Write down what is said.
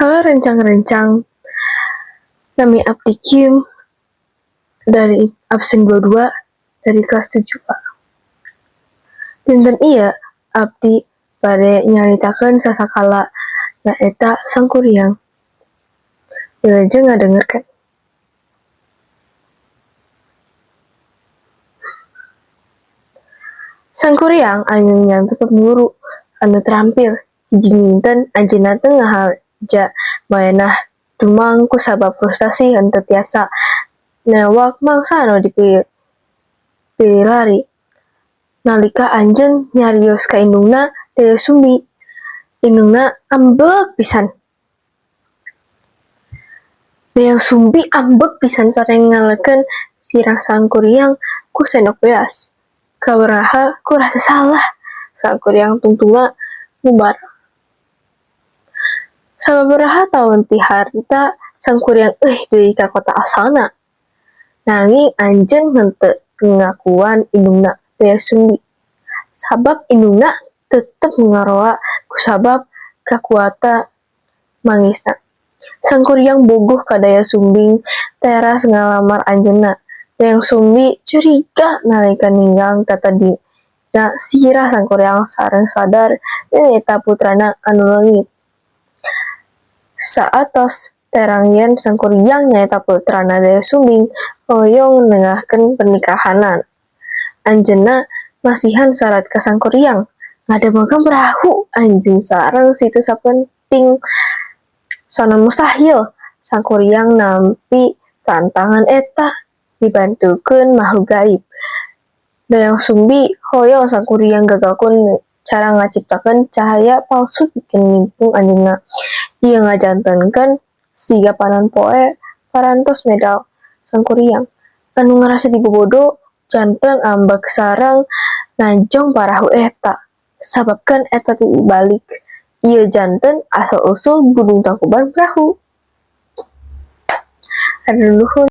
Halo rencang-rencang, nami abdi Kim dari absen 22 dari kelas 7A. Dinten iya abdi bade nyaritakeun sasakala nyaeta Sangkuriang. Wilujeng ngadengerkeun. Sangkuriang anjeunna teh pemburu anu terampil. Hiji dinten anjeunna teh ngahaja maenah dumang kusabab frustasi henteu tiasa newak mangsa anu dipilih lari. Nalika anjeun nyarios ka indungna Daya Sumbi, indungna ambek pisan. Daya Sumbi ambek pisan sareng ngalekeun sirah Sangkuriang ku sendok beas. Kabaraha ku rasa salah. Sangkuriang tungtungna ngubar. Sababaraha taun ti harita Sangkuriang deui ka kota asalna. Nanging anjeun henteu ngakuan indungna Daya Sumbi. Sabab indungna tetep ngaroa kusabab kakuatan mangisna. Sangkuriang bogoh ka Daya Sumbing teras ngalamar anjeunna. Daya Sumbi curiga nalika ninggang tatadina sirah Sangkuriang sareng sadar yen eta putrana anu leungit. Saatos terang yen Sangkuriang nyaeta putrana Daya Sumbing, hoyong nengahkeun pernikahanan. Anjeunna masihan sarat ka Sangkuriang, ngademekeun perahu anjeun sareng situ sapenting sono mustahil Sangkuriang nampi tantangan eta dibantukeun makhluk gaib. Dayang Sumbi hoyong Sangkuriang gagalkeun cara ngaciptakeun cahaya palsu pikeun nimpung anjeunna. Ieu ngajantenkeun siga panon poe parantos medal Sangkuriang. Anu ngarasa dibobodo janten ambek sareng najong parahu eta. Sababkeun eta ti balik ieu janten asal-usul Gunung Tangkuban Perahu. Hatur nuhun.